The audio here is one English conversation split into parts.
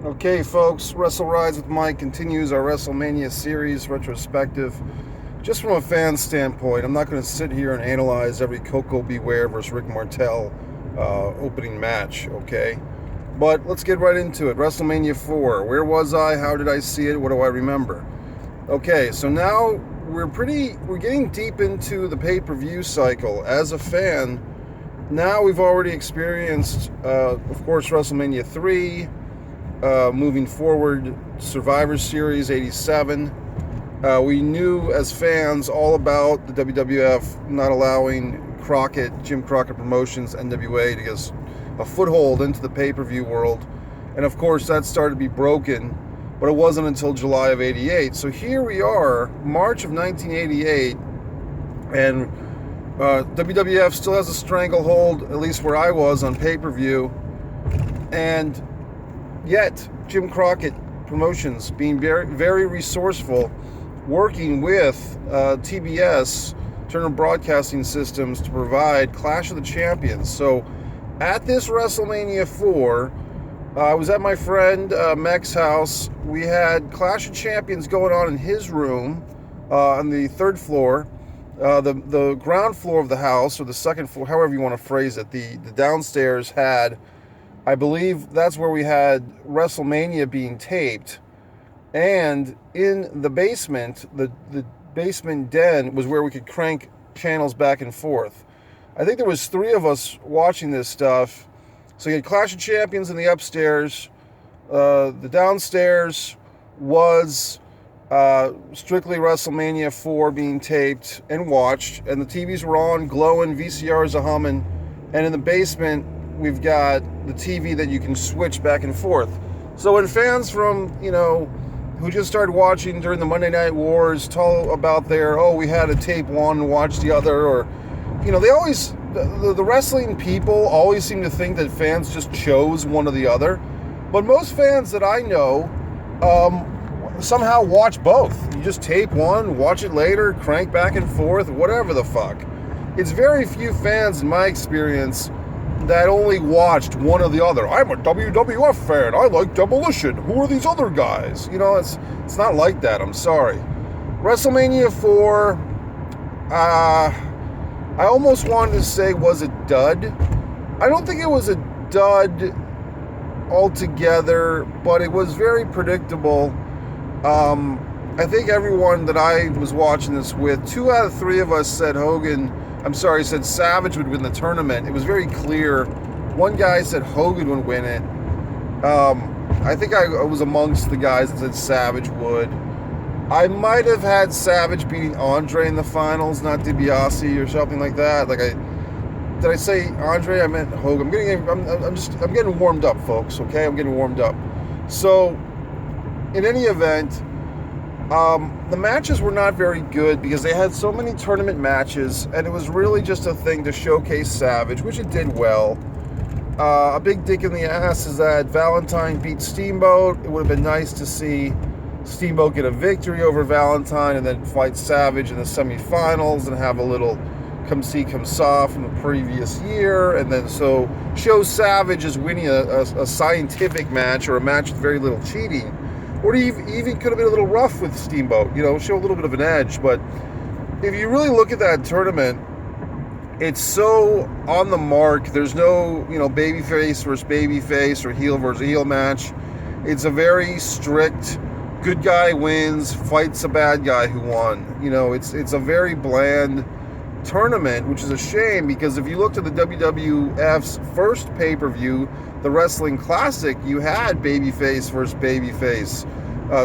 Okay, folks, Wrestle Rides with Mike continues our WrestleMania series retrospective. Just from a fan standpoint, I'm not going to sit here and analyze every Coco Beware versus Rick Martel opening match, okay? But let's get right into it. WrestleMania IV. Where was I? How did I see it? What do I remember? Okay, so now we're getting deep into the pay-per-view cycle. As a fan, now we've already experienced, of course, WrestleMania 3. Moving forward, Survivor Series 87. We knew as fans all about the WWF not allowing Jim Crockett Promotions, NWA, to get us a foothold into the pay-per-view world. And of course, that started to be broken, but it wasn't until July of 88. So here we are, March of 1988, and WWF still has a stranglehold, at least where I was, on pay-per-view. And yet, Jim Crockett Promotions being very, very resourceful, working with TBS, Turner Broadcasting Systems, to provide Clash of the Champions. So, at this WrestleMania 4, I was at my friend Mech's house. We had Clash of Champions going on in his room on the third floor. The ground floor of the house, or the second floor, however you want to phrase it, the downstairs had, I believe that's where we had WrestleMania being taped. And in the basement, the basement den was where we could crank channels back and forth. I think there was 3 of us watching this stuff. So you had Clash of Champions in the upstairs. The downstairs was strictly WrestleMania 4 being taped and watched. And the TVs were on, glowing, VCRs are humming. And in the basement, we've got the TV that you can switch back and forth. So when fans from, who just started watching during the Monday Night Wars tell about we had to tape one and watch the other, or, they always, the wrestling people always seem to think that fans just chose one or the other. But most fans that I know somehow watch both. You just tape one, watch it later, crank back and forth, whatever the fuck. It's very few fans, in my experience, that only watched one or the other. I'm a WWF fan. I like Demolition. Who are these other guys? It's not like that. I'm sorry. WrestleMania 4, I almost wanted to say, was a dud. I don't think it was a dud altogether, but it was very predictable. I think everyone that I was watching this with, 2 out of 3 of us said said Savage would win the tournament. It was very clear. One guy said Hogan would win it. I think I was amongst the guys that said Savage would. I might have had Savage beating Andre in the finals, not DiBiase or something like that. Did I say Andre? I meant Hogan. I'm getting warmed up, folks. Okay, I'm getting warmed up. So, in any event, the matches were not very good because they had so many tournament matches, and it was really just a thing to showcase Savage, which it did well. A big dick in the ass is that Valentine beat Steamboat. It would have been nice to see Steamboat get a victory over Valentine and then fight Savage in the semifinals and have a little come see, come saw from the previous year, and then so show Savage as winning a scientific match, or a match with very little cheating. Or even could have been a little rough with Steamboat, show a little bit of an edge. But if you really look at that tournament, it's so on the mark. There's no, babyface versus babyface or heel versus heel match. It's a very strict, good guy wins, fights a bad guy who won. It's a very bland tournament, which is a shame, because if you looked at the WWF's first pay-per-view, the Wrestling Classic, you had babyface versus babyface,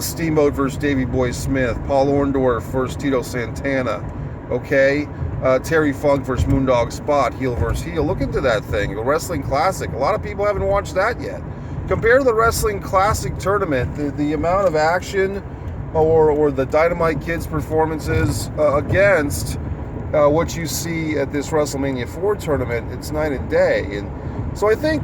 Steamboat versus Davey Boy Smith, Paul Orndorff versus Tito Santana, okay? Terry Funk versus Moondog Spot, heel versus heel. Look into that thing, the Wrestling Classic. A lot of people haven't watched that yet. Compared to the Wrestling Classic tournament, the amount of action or the Dynamite Kids performances against what you see at this WrestleMania 4 tournament, it's night and day. And so I think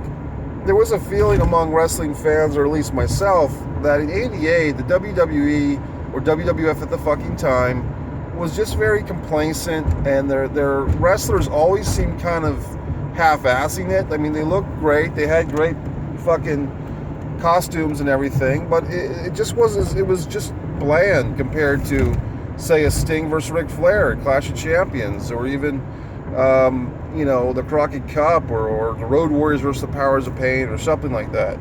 there was a feeling among wrestling fans, or at least myself, that in 88, the WWE, or WWF at the fucking time, was just very complacent, and their wrestlers always seemed kind of half-assing it. I mean, they looked great. They had great fucking costumes and everything, but it just wasn't. It was just bland compared to, say, a Sting versus Ric Flair at Clash of Champions, or even the Crockett Cup, or the Road Warriors versus the Powers of Pain, or something like that.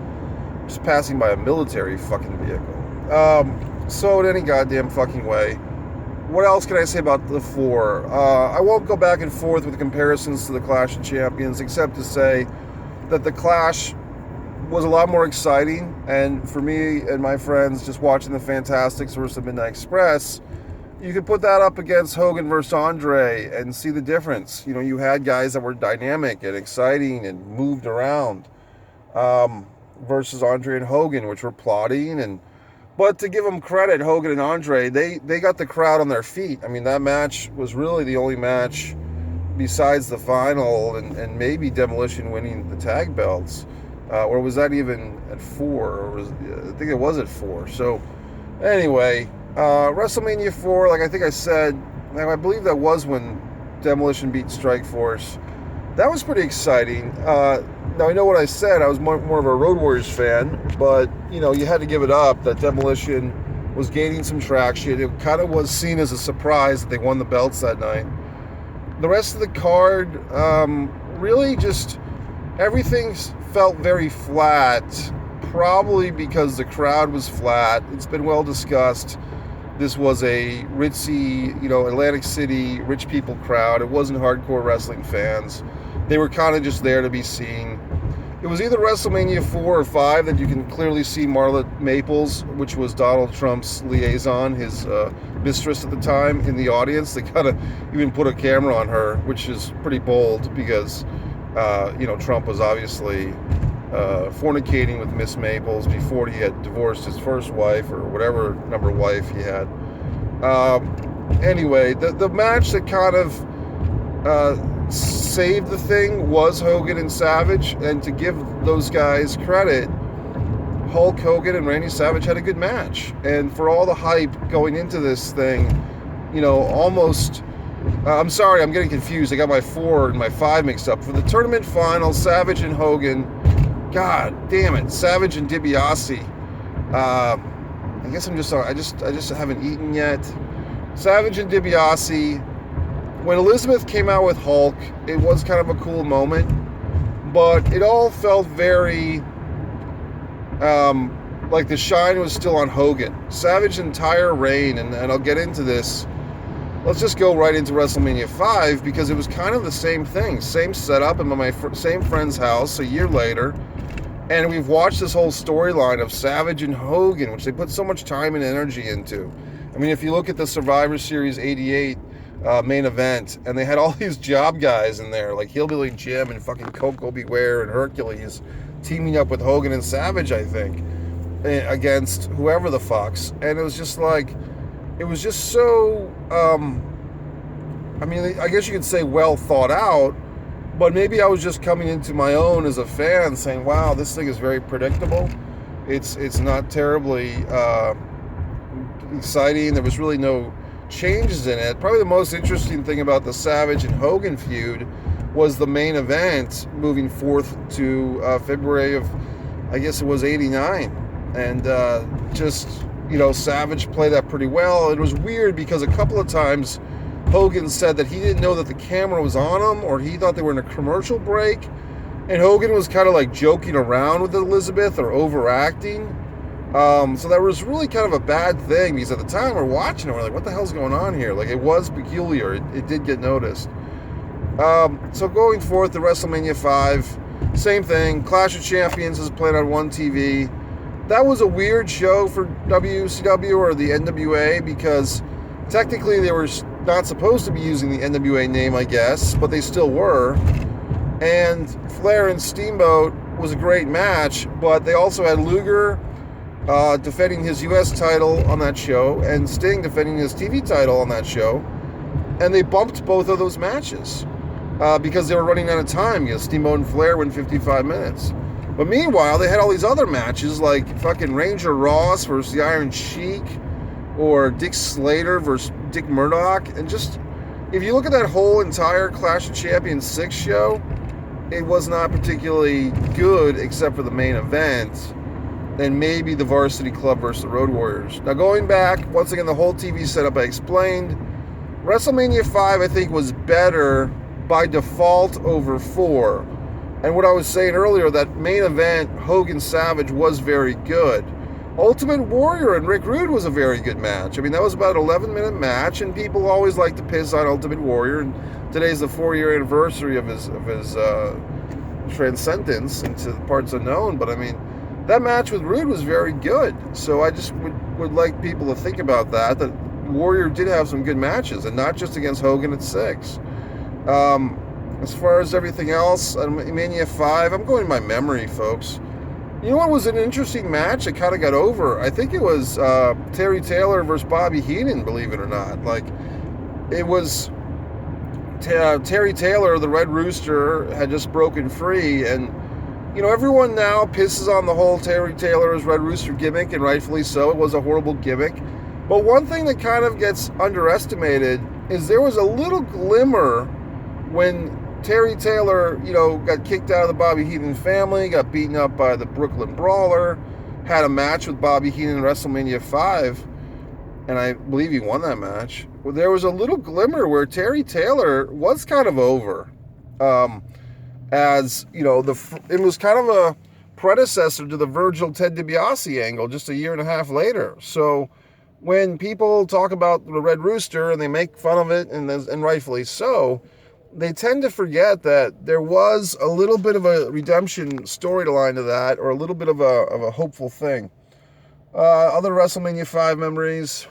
Just passing by a military fucking vehicle. So in any goddamn fucking way, what else can I say about the 4? I won't go back and forth with comparisons to the Clash of Champions, except to say that the Clash was a lot more exciting, and for me and my friends, just watching the Fantastics versus the Midnight Express, you could put that up against Hogan versus Andre and see the difference. You had guys that were dynamic and exciting and moved around, versus Andre and Hogan, which were plotting. But to give them credit, Hogan and Andre, they got the crowd on their feet. I mean, that match was really the only match besides the final and maybe Demolition winning the tag belts. Or was that even at 4? I think it was at 4. So, anyway, WrestleMania 4, like I think I said, I believe that was when Demolition beat Strikeforce. That was pretty exciting. Now, I know what I said. I was more of a Road Warriors fan, but, you had to give it up that Demolition was gaining some traction. It kind of was seen as a surprise that they won the belts that night. The rest of the card, really just everything felt very flat, probably because the crowd was flat. It's been well discussed. This was a ritzy, Atlantic City rich people crowd. It wasn't hardcore wrestling fans. They were kind of just there to be seen. It was either WrestleMania 4 or 5 that you can clearly see Marla Maples, which was Donald Trump's liaison, his mistress at the time, in the audience. They kind of even put a camera on her, which is pretty bold because, Trump was obviously fornicating with Miss Maples before he had divorced his first wife, or whatever number wife he had. Anyway, the match that kind of saved the thing was Hogan and Savage, and to give those guys credit, Hulk Hogan and Randy Savage had a good match. And for all the hype going into this thing, almost... I'm sorry, I'm getting confused. I got my 4 and my 5 mixed up. For the tournament final, Savage and Hogan, God damn it, Savage and DiBiase. I guess I just haven't eaten yet. Savage and DiBiase. When Elizabeth came out with Hulk, it was kind of a cool moment, but it all felt very like the shine was still on Hogan. Savage's entire reign, and I'll get into this. Let's just go right into WrestleMania 5, because it was kind of the same thing. Same setup in my same friend's house a year later. And we've watched this whole storyline of Savage and Hogan, which they put so much time and energy into. I mean, if you look at the Survivor Series 88 main event, and they had all these job guys in there, like Hillbilly Jim and fucking Coco Beware and Hercules, teaming up with Hogan and Savage, I think, against whoever the fucks. And it was just like... It was just so, I guess you could say well thought out, but maybe I was just coming into my own as a fan saying, wow, this thing is very predictable. It's not terribly exciting. There was really no changes in it. Probably the most interesting thing about the Savage and Hogan feud was the main event moving forth to February of, I guess it was 89. And Savage played that pretty well. It was weird because a couple of times Hogan said that he didn't know that the camera was on him, or he thought they were in a commercial break. And Hogan was kind of like joking around with Elizabeth or overacting. So that was really kind of a bad thing, because at the time we're watching it, we're like, what the hell's going on here? Like, it was peculiar. It did get noticed. So going forth to WrestleMania 5, same thing. Clash of Champions is played on one TV. That was a weird show for WCW or the NWA, because technically they were not supposed to be using the NWA name, I guess, but they still were. And Flair and Steamboat was a great match, but they also had Luger defending his U.S. title on that show, and Sting defending his TV title on that show. And they bumped both of those matches because they were running out of time, because Steamboat and Flair went 55 minutes. But meanwhile, they had all these other matches, like fucking Ranger Ross versus the Iron Sheik, or Dick Slater versus Dick Murdoch. And just, if you look at that whole entire Clash of Champions 6 show, it was not particularly good except for the main event. and maybe the Varsity Club versus the Road Warriors. Now, going back, once again, the whole TV setup I explained. WrestleMania 5, I think, was better by default over 4. And what I was saying earlier, that main event, Hogan Savage, was very good. Ultimate Warrior and Rick Rude was a very good match. I mean, that was about an 11-minute match, and people always like to piss on Ultimate Warrior. And today's the 4-year anniversary of his transcendence into the parts unknown. But I mean, that match with Rude was very good. So I just would like people to think about that Warrior did have some good matches, and not just against Hogan at 6. As far as everything else, Mania 5, I'm going by memory, folks. You know what was an interesting match that kind of got over? I think it was Terry Taylor versus Bobby Heenan, believe it or not. Like, it was Terry Taylor, the Red Rooster, had just broken free, and you know, everyone now pisses on the whole Terry Taylor's Red Rooster gimmick, and rightfully so. It was a horrible gimmick. But one thing that kind of gets underestimated is there was a little glimmer when Terry Taylor, you know, got kicked out of the Bobby Heenan family, got beaten up by the Brooklyn Brawler, had a match with Bobby Heenan in WrestleMania 5, and I believe he won that match. Well, there was a little glimmer where Terry Taylor was kind of over. As, you know, it was kind of a predecessor to the Virgil Ted DiBiase angle just a year and a half later. So when people talk about the Red Rooster and they make fun of it, and rightfully so, they tend to forget that there was a little bit of a redemption storyline to that, or a little bit of a hopeful thing. Other WrestleMania 5 memories,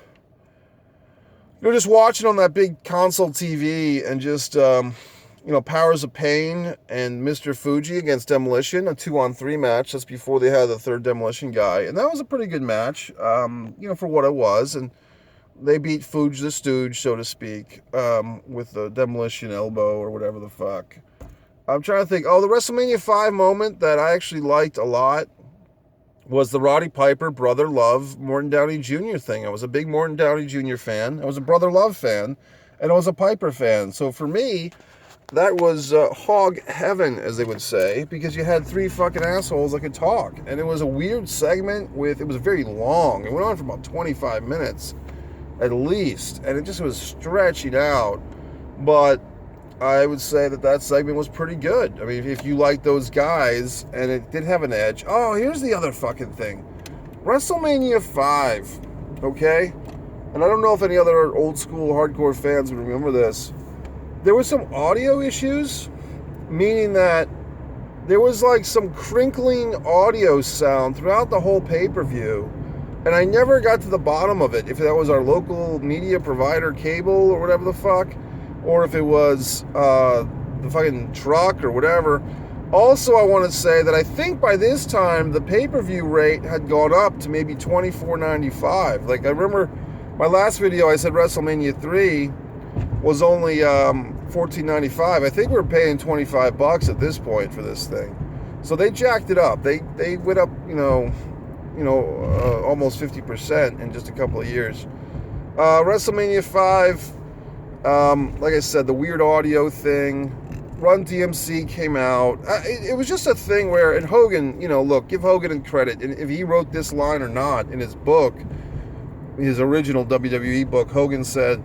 you know, just watching on that big console TV and just, you know, Powers of Pain and Mr. Fuji against Demolition, a 2-on-3 match. That's before they had the third Demolition guy. And that was a pretty good match, you know, for what it was. And they beat Fuji the Stooge, so to speak, with the Demolition elbow or whatever the fuck. I'm trying to think. Oh, the WrestleMania 5 moment that I actually liked a lot was the Roddy Piper Brother Love Morton Downey Jr. thing. I was a big Morton Downey Jr. fan. I was a Brother Love fan. And I was a Piper fan. So for me, that was hog heaven, as they would say, because you had 3 fucking assholes that could talk. And it was a weird segment it was very long. It went on for about 25 minutes at least. And it just was stretching out. But I would say that segment was pretty good. I mean, if you like those guys, and it did have an edge. Oh, here's the other fucking thing. WrestleMania 5, okay? And I don't know if any other old school hardcore fans would remember this. There was some audio issues, meaning that there was like some crinkling audio sound throughout the whole pay-per-view, and I never got to the bottom of it, if that was our local media provider cable or whatever the fuck, or if it was the fucking truck or whatever. Also, I want to say that I think by this time the pay-per-view rate had gone up to maybe $24.95. Like, I remember my last video, I said WrestleMania 3 was only $14.95. I think we're paying $25 at this point for this thing. So they jacked it up. They went up, almost 50% in just a couple of years. WrestleMania 5, like I said, the weird audio thing. Run DMC came out. It was just a thing where, and Hogan, look, give Hogan credit. And if he wrote this line or not in his book, his original WWE book, Hogan said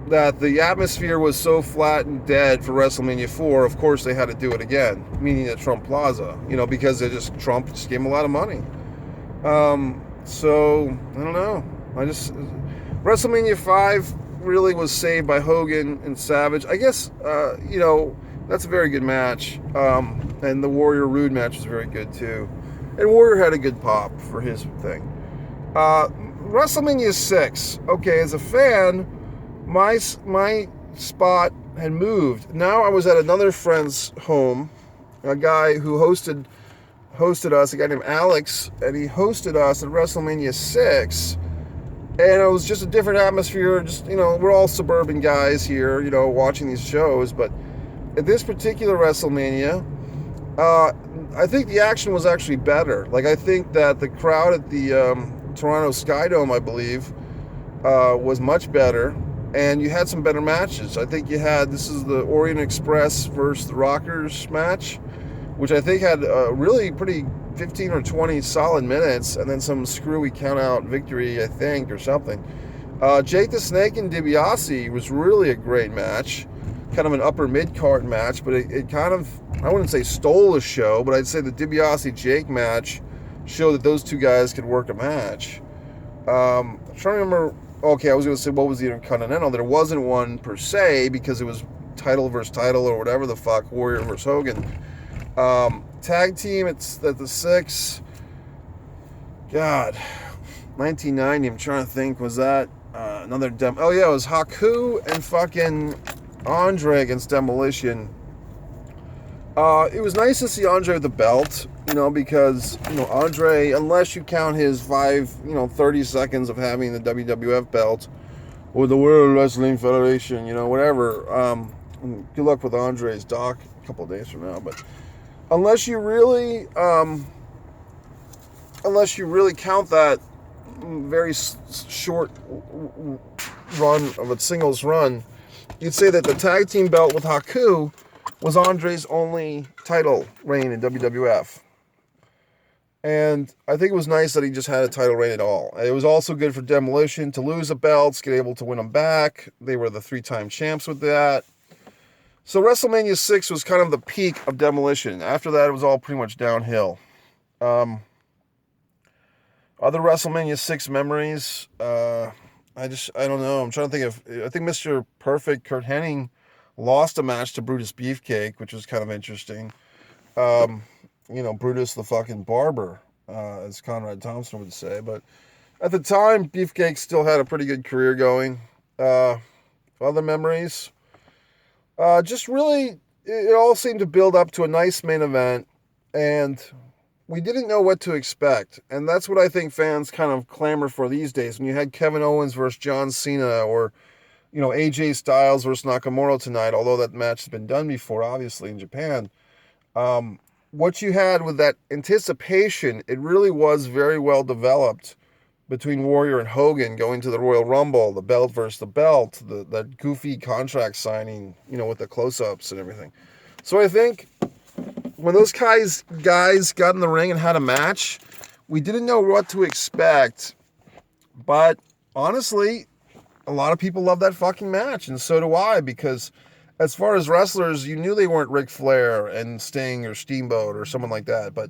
that the atmosphere was so flat and dead for WrestleMania 4, of course they had to do it again, meaning at Trump Plaza, because Trump just gave him a lot of money. So, I don't know. WrestleMania 5 really was saved by Hogan and Savage. I guess, that's a very good match. And the Warrior Rude match was very good too. And Warrior had a good pop for his thing. WrestleMania 6. Okay, as a fan, my spot had moved. Now I was at another friend's home, a guy who hosted us, a guy named Alex, and he hosted us at WrestleMania 6. And it was just a different atmosphere. Just, we're all suburban guys here, watching these shows. But at this particular WrestleMania, I think the action was actually better. Like, I think that the crowd at the Toronto Skydome, I believe, was much better. And you had some better matches. I think this is the Orient Express versus the Rockers match, which I think had a really pretty 15 or 20 solid minutes, and then some screwy count-out victory, I think, or something. Jake the Snake and DiBiase was really a great match. Kind of an upper mid-card match, but it kind of, I wouldn't say stole the show, but I'd say the DiBiase-Jake match showed that those two guys could work a match. I'm trying to remember, okay, I was going to say what was the Intercontinental. There wasn't one per se because it was title versus title or whatever the fuck, Warrior versus Hogan. Tag team, it's at the 6. God, 1990, I'm trying to think, was that another oh yeah, it was Haku and fucking Andre against Demolition. It was nice to see Andre with the belt, because, Andre, unless you count his 30 seconds of having the WWF belt or the World Wrestling Federation, whatever. Good luck with Andre's doc a couple of days from now, but unless you really count that very short run of a singles run, you'd say that the tag team belt with Haku was Andre's only title reign in WWF. And I think it was nice that he just had a title reign at all. It was also good for Demolition to lose the belts, get able to win them back. They were the 3-time champs with that. So WrestleMania 6 was kind of the peak of Demolition. After that, it was all pretty much downhill. Other WrestleMania 6 memories, I don't know. I'm trying to think I think Mr. Perfect, Kurt Hennig, lost a match to Brutus Beefcake, which was kind of interesting. Brutus the fucking barber, as Conrad Thompson would say. But at the time, Beefcake still had a pretty good career going. Other memories, just really, it all seemed to build up to a nice main event, and we didn't know what to expect. And that's what I think fans kind of clamor for these days. When you had Kevin Owens versus John Cena, or AJ Styles versus Nakamura tonight, although that match has been done before, obviously, in Japan. What you had with that anticipation, it really was very well developed between Warrior and Hogan going to the Royal Rumble, the belt versus the belt, that goofy contract signing, with the close-ups and everything. So I think when those guys got in the ring and had a match, we didn't know what to expect. But honestly, a lot of people love that fucking match, and so do I, because as far as wrestlers, you knew they weren't Ric Flair and Sting or Steamboat or someone like that. But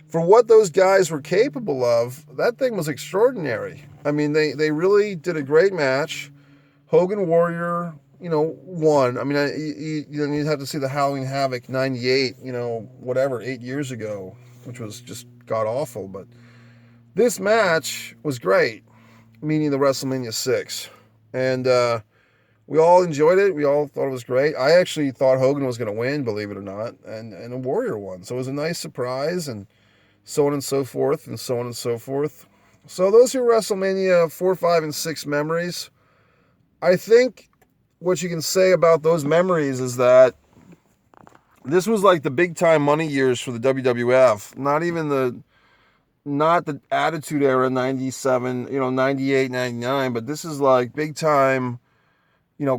for what those guys were capable of, that thing was extraordinary. I mean, they really did a great match. Hogan Warrior, won. I mean, you'd have to see the Halloween Havoc 98, 8 years ago, which was just god-awful. But this match was great, meaning the WrestleMania 6. And we all enjoyed it. We all thought it was great. I actually thought Hogan was going to win, believe it or not, and a Warrior won. So it was a nice surprise, and so on and so forth, and so on and so forth. So those are WrestleMania 4, 5, and 6 memories. I think what you can say about those memories is that this was like the big-time money years for the WWF. Not the Attitude Era, 97, 98, 99, but this is like big-time,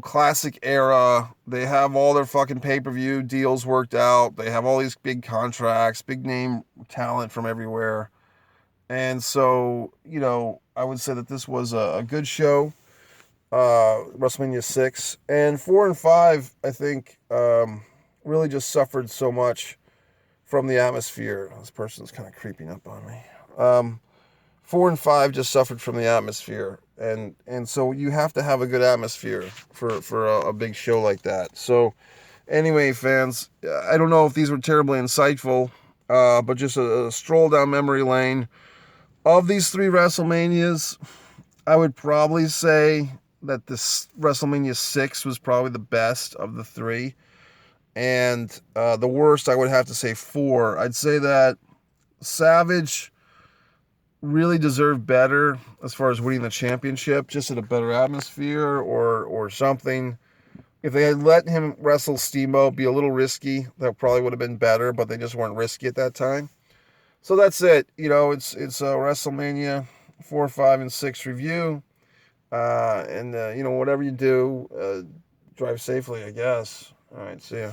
classic era. They have all their fucking pay-per-view deals worked out. They have all these big contracts, big name talent from everywhere. And so, I would say that this was a good show, WrestleMania 6. And 4 and 5, I think, really just suffered so much from the atmosphere. This person's kind of creeping up on me. 4 and 5 just suffered from the atmosphere, and so you have to have a good atmosphere for a big show like that. So anyway, fans, I don't know if these were terribly insightful, but just a stroll down memory lane. Of these 3 WrestleManias, I would probably say that this WrestleMania 6 was probably the best of the 3, and the worst, I would have to say 4. I'd say that Savage really deserved better as far as winning the championship, just in a better atmosphere or something. If they had let him wrestle Steamboat, be a little risky, that probably would have been better, but they just weren't risky at that time. So that's it. It's a WrestleMania 4, 5, and 6 review. And whatever you do, drive safely, I guess. All right, see ya.